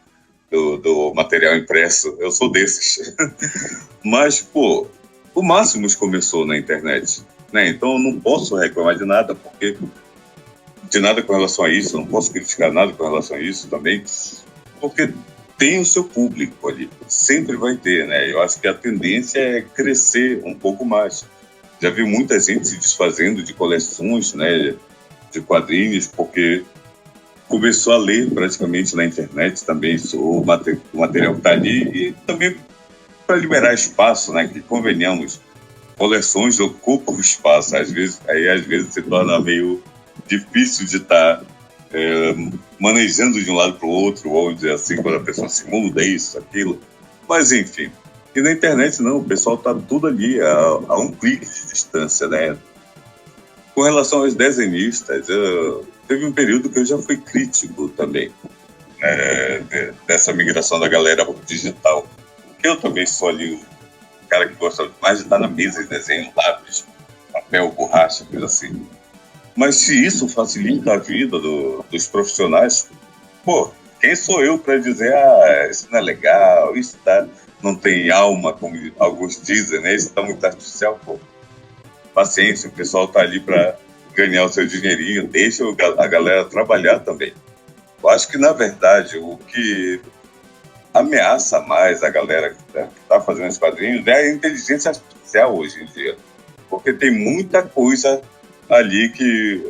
C: Do material impresso. Eu sou desses. Mas, pô, o Máximos começou na internet, né? Então eu não posso reclamar de nada, porque de nada com relação a isso, eu não posso criticar nada com relação a isso também, porque tem o seu público ali, sempre vai ter, né? Eu acho que a tendência é crescer um pouco mais. Já vi muita gente se desfazendo de coleções, né, de quadrinhos, porque começou a ler praticamente na internet também o material que está ali, e também para liberar espaço, né, que convenhamos, coleções ocupam espaço, às vezes se torna meio difícil de estar manejando de um lado para o outro, ou dizer assim, quando a pessoa se muda, isso, aquilo, mas enfim. E na internet não, o pessoal está tudo ali, a um clique de distância, né? Com relação aos desenhistas, teve um período que eu já fui crítico também, dessa migração da galera para o digital. Porque eu também sou ali o cara que gosta mais de estar na mesa e desenho, lápis, papel, borracha, coisa assim. Mas se isso facilita a vida dos profissionais, pô, quem sou eu para dizer, isso não é legal, isso não tem alma, como alguns dizem, né? Isso está muito artificial, pô. Paciência, o pessoal está ali para ganhar o seu dinheirinho, deixa a galera trabalhar também. Eu acho que, na verdade, o que ameaça mais a galera que está fazendo esses quadrinhos é a inteligência artificial hoje em dia. Porque tem muita coisa ali que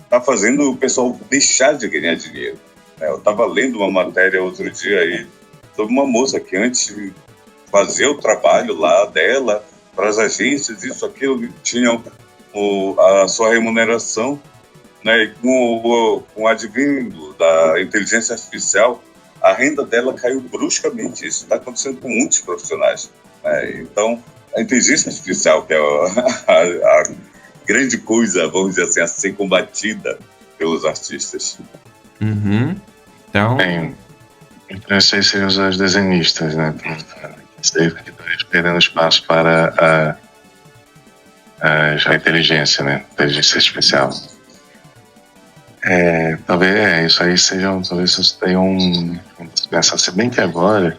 C: está fazendo o pessoal deixar de ganhar dinheiro. Eu estava lendo uma matéria outro dia aí sobre uma moça que antes fazia o trabalho lá dela para as agências, isso, aquilo, tinham a sua remuneração, né? E com o advindo da inteligência artificial, a renda dela caiu bruscamente. Isso está acontecendo com muitos profissionais, né? Então, a inteligência artificial, que é a grande coisa, vamos dizer assim, a ser combatida pelos artistas.
B: Uhum. Então,
A: Então, esses seriam os desenhistas, né? Esperando espaço para a inteligência, né? Inteligência artificial. Talvez isso aí seja, talvez isso tenha pensar, se bem que agora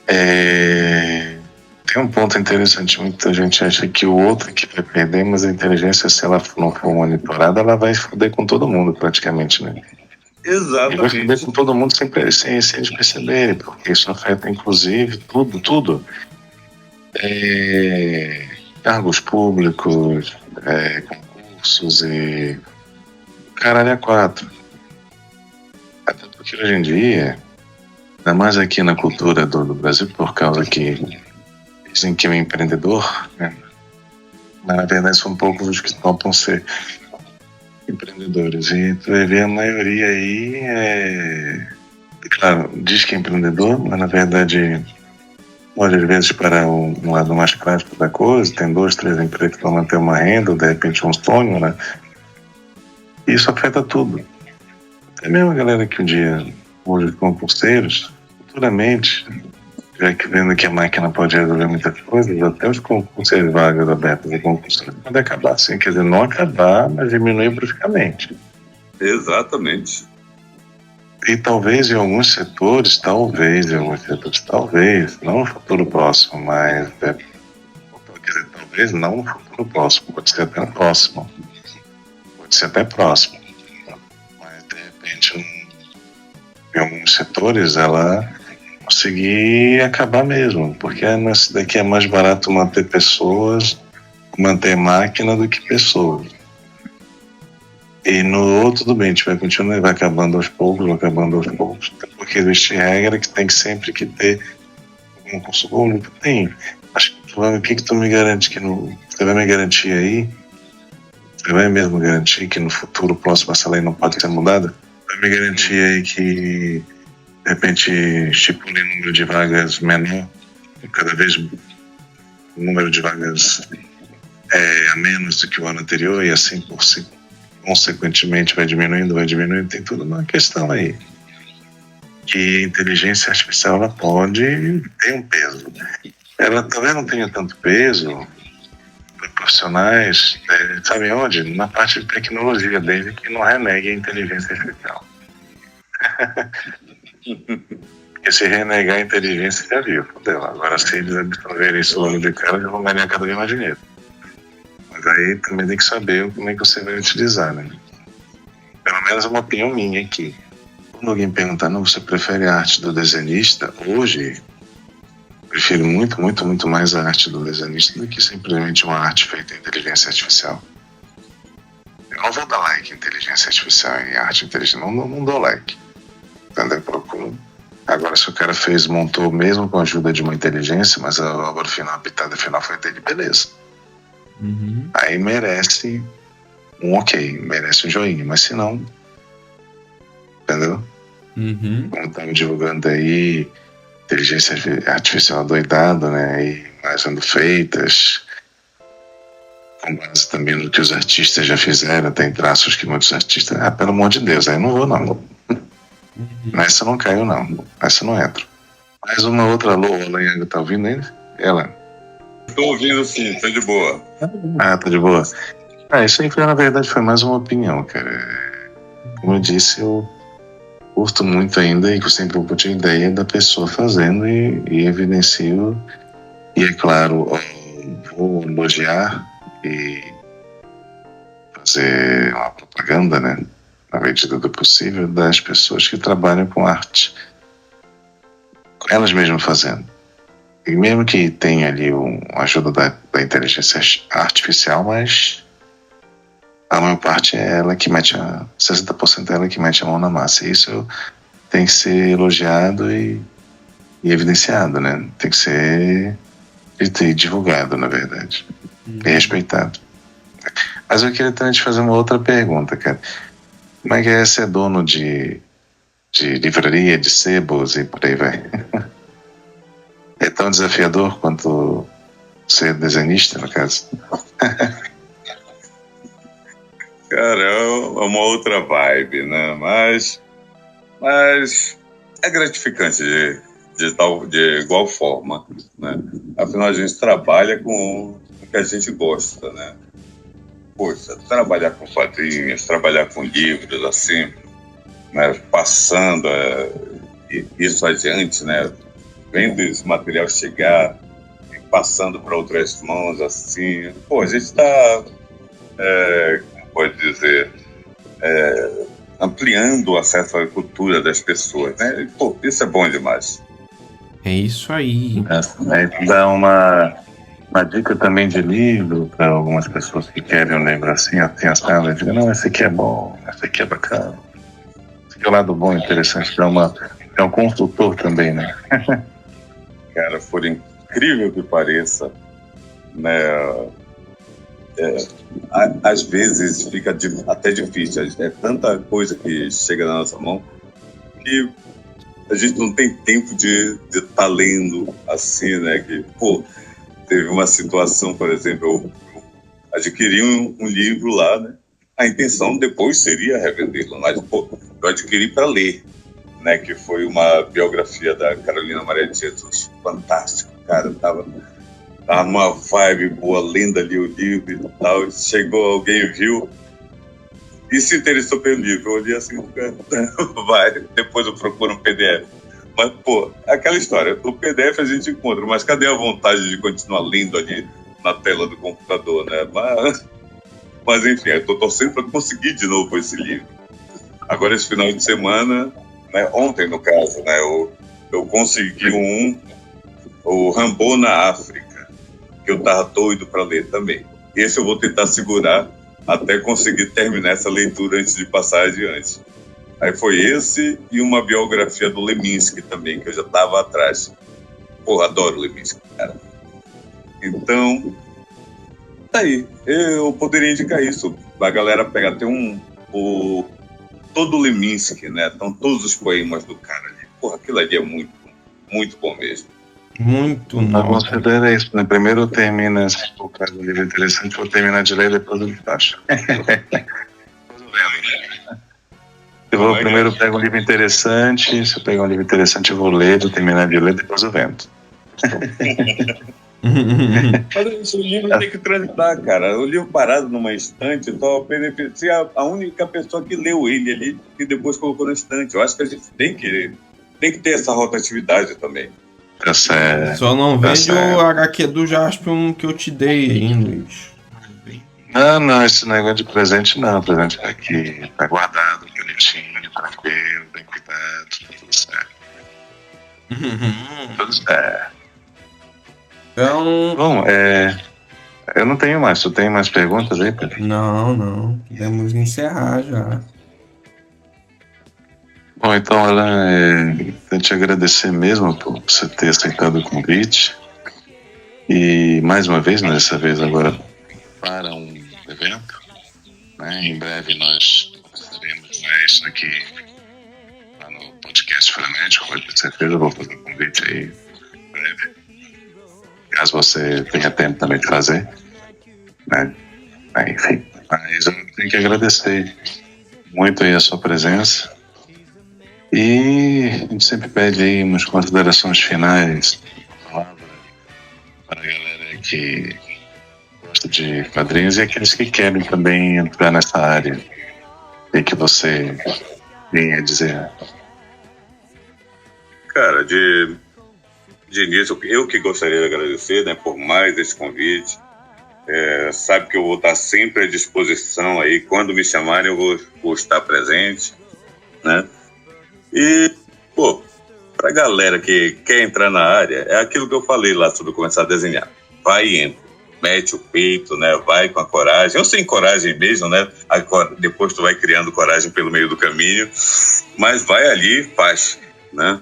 A: tem um ponto interessante. Muita gente acha que o outro que vai perder, mas a inteligência, se ela não for monitorada, ela vai foder com todo mundo praticamente, né? E vai foder com todo mundo sem eles perceberem, porque isso afeta inclusive tudo. Cargos públicos, concursos e caralho, 4. Até porque hoje em dia, ainda mais aqui na cultura do Brasil, por causa que dizem que o empreendedor, né? Mas na verdade são poucos os que topam ser empreendedores. E tu vai ver a maioria aí claro, diz que é empreendedor, mas na verdade pode às vezes para um lado mais prático da coisa, tem 2, 3 empregos para manter uma renda, ou de repente um sonho, né? Isso afeta tudo. Até mesmo a galera que um dia hoje concurseiros, futuramente, já que vendo que a máquina pode resolver muitas coisas, até os concurseiros vagas abertas e concursos podem acabar assim, quer dizer, não acabar, mas diminuir bruscamente.
C: Exatamente.
A: E talvez em alguns setores, não no futuro próximo, mas quer dizer, talvez não no futuro próximo, pode ser até próximo. Mas de repente em alguns setores ela conseguir acabar mesmo, porque nesse daqui é mais barato manter máquina do que pessoas. E no outro, tudo bem, a gente vai continuar, vai acabando aos poucos, porque existe regra que tem que sempre que ter um concurso público. Tem. Acho que o que tu me garante que você vai me garantir aí? Você vai mesmo garantir que no futuro próximo essa lei não pode ser mudada? Vai me garantir aí que de repente estipule número de vagas menor, cada vez o número de vagas a menos do que o ano anterior, e assim consequentemente vai diminuindo, tem tudo uma questão aí. Que a inteligência artificial ela pode ter um peso. Ela talvez não tenha tanto peso para profissionais, sabe onde? Na parte de tecnologia, desde que não renegue a inteligência artificial. Porque se renegar a inteligência, já viu, fodeu. Agora, se eles absorverem isso logo de cara, já vão ganhar cada vez mais dinheiro. Mas aí também tem que saber como é que você vai utilizar, né? Pelo menos uma opinião minha aqui. Quando alguém perguntar, não, você prefere a arte do desenhista? Hoje, eu prefiro muito mais a arte do desenhista do que simplesmente uma arte feita em inteligência artificial. Eu não vou dar like em inteligência artificial e arte inteligente, não dou like. Entendeu? Procuro. Agora, se o cara montou mesmo com a ajuda de uma inteligência, mas a obra final, a pitada final foi dele, beleza.
B: uhum.
A: Aí merece um ok, merece um joinha, mas se não, entendeu?
B: Uhum.
A: Como estamos divulgando aí, inteligência artificial doidada, né? E mais sendo feitas, com base também no que os artistas já fizeram, tem traços que muitos artistas. Pelo amor de Deus, aí eu não vou não. Nessa não caiu não, essa não entra. Mais uma outra alô, a Lanhanga tá ouvindo ainda? Ela?
C: Estou ouvindo sim, tá de boa.
A: Tá de boa. Isso aí na verdade foi mais uma opinião, cara. Como eu disse, eu curto muito ainda e sempre vou ter ideia da pessoa fazendo e evidencio. E é claro, vou elogiar e fazer uma propaganda, né, na medida do possível, das pessoas que trabalham com arte. Elas mesmas fazendo. E mesmo que tenha ali a ajuda da inteligência artificial, mas a maior parte é ela que mete 60% é ela que mete a mão na massa. E isso tem que ser elogiado e evidenciado, né? Tem que ser divulgado, na verdade. E respeitado. Mas eu queria também te fazer uma outra pergunta, cara. Como é que é ser dono de livraria, de sebos e por aí vai? É tão desafiador quanto ser desenhista, no caso?
C: Cara, é uma outra vibe, né? Mas é gratificante de igual forma, né? Afinal, a gente trabalha com o que a gente gosta, né? Poxa, trabalhar com quadrinhos, trabalhar com livros, assim, né? Passando isso adiante, né? Vendo esse material chegar e passando para outras mãos, assim. Pô, a gente está, como pode dizer, ampliando o acesso à cultura das pessoas, né? E, pô, isso é bom demais.
B: É isso aí.
A: Aí dá uma dica também de livro para algumas pessoas que querem um livro assim, atenção, digo, não, esse aqui é bom, esse aqui é bacana. Esse aqui é o lado bom, interessante, é um consultor também, né?
C: Cara, por incrível que pareça, né? Às vezes fica até difícil, é tanta coisa que chega na nossa mão que a gente não tem tempo de estar lendo assim, né? Que, pô, teve uma situação, por exemplo, eu adquiri um livro lá, né? A intenção depois seria revendê-lo, mas, pô, eu adquiri para ler, né? Que foi uma biografia da Carolina Maria de Jesus, fantástico, cara, tava numa vibe boa, lendo ali o livro e tal, chegou alguém, viu e se interessou pelo livro, eu olhei assim, vai, depois eu procuro um PDF. Mas, pô, aquela história, o PDF a gente encontra, mas cadê a vontade de continuar lendo ali na tela do computador, né? Mas enfim, eu tô torcendo para conseguir de novo esse livro. Agora, esse final de semana, né, ontem no caso, né, eu consegui o Rambo na África, que eu tava doido para ler também. Esse eu vou tentar segurar até conseguir terminar essa leitura antes de passar adiante. Aí foi esse e uma biografia do Leminski também, que eu já estava atrás. Pô, adoro o Leminski, cara. Então, tá aí. Eu poderia indicar isso. A galera pega, tem todo o Leminski, né? Então, todos os poemas do cara ali. Porra, aquilo ali é muito, muito bom mesmo.
B: Muito
A: Não
B: nobre.
A: considera isso, né? Primeiro termina, se for um livro interessante, vou terminar de ler, depois eu faço. Eu primeiro pego um livro interessante, se eu pegar um livro interessante eu vou ler, vou terminar de ler, depois eu vendo.
C: Mas o livro tem que transitar, cara. O livro parado numa estante só beneficia a única pessoa que leu ele ali e depois colocou na estante. Eu acho que a gente tem que ter essa rotatividade também.
A: Tá certo.
B: Só não
A: Tá
B: vende
A: certo.
B: o HQ do Jaspion que eu te dei aí, Luiz.
A: Não, esse negócio de presente não. Presente tá aqui, tá guardado, bonitinho, tranquilo, bem cuidado, tá tudo certo. Tudo certo.
B: Então.
A: Bom, eu não tenho mais. Tu tem mais perguntas aí, Pedro?
B: Não. Podemos encerrar já.
A: Bom, então, Alan, eu te agradecer mesmo por você ter aceitado o convite. E mais uma vez, né, dessa vez agora para um evento, né? Em breve nós estaremos, né, isso aqui lá no podcast Frenético, com certeza eu vou fazer um convite aí em breve, caso você tenha tempo também de fazer, né? Enfim, mas eu tenho que agradecer muito aí a sua presença e a gente sempre pede aí umas considerações finais, palavra para a galera que gosta de quadrinhos e aqueles que querem também entrar nessa área. O que você tem a dizer?
C: Cara, de início, eu que gostaria de agradecer, né, por mais esse convite. Sabe que eu vou estar sempre à disposição aí. Quando me chamarem, eu vou estar presente, né? E, pô, pra galera que quer entrar na área, é aquilo que eu falei lá sobre começar a desenhar. Vai e entra. Mete o peito, né? Vai com a coragem. Eu sem coragem mesmo, né? Depois tu vai criando coragem pelo meio do caminho. Mas vai ali e faz, né?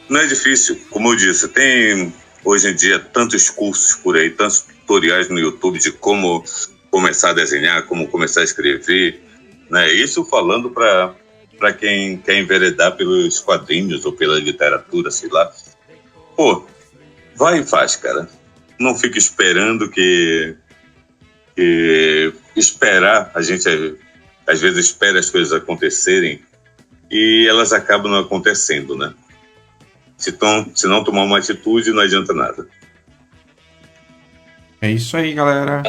C: Não é difícil. Como eu disse, tem hoje em dia tantos cursos por aí, tantos tutoriais no YouTube de como começar a desenhar, como começar a escrever, né? Isso falando para quem quer enveredar pelos quadrinhos ou pela literatura, sei lá. Pô, vai e faz, cara. Não fica esperando que esperar, a gente às vezes espera as coisas acontecerem e elas acabam não acontecendo, né? Se não tomar uma atitude, não adianta nada.
B: É isso aí, galera.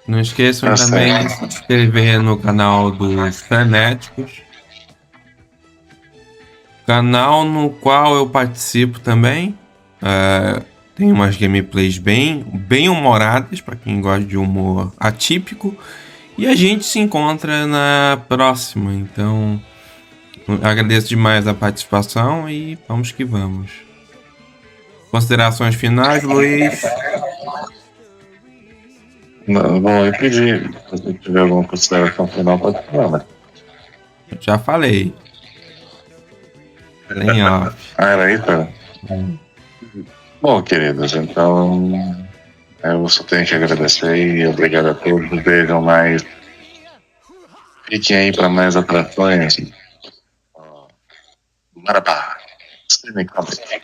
B: Não esqueçam
A: Tá
B: também
A: certo.
B: de se inscrever no canal dos Frenéticos. Canal no qual eu participo também. Tem umas gameplays bem humoradas, para quem gosta de humor atípico. E a gente se encontra na próxima. Então, agradeço demais a participação e vamos que vamos. Considerações finais, Luiz?
A: Não, bom, eu pedi. Se você tiver alguma consideração final, pode falar, né?
B: Já falei. Em off.
A: Era isso? Bom, queridos, então eu só tenho que agradecer e obrigado a todos. Vejam mais. Fiquem aí para mais atrações. Marabá. Streaming Company.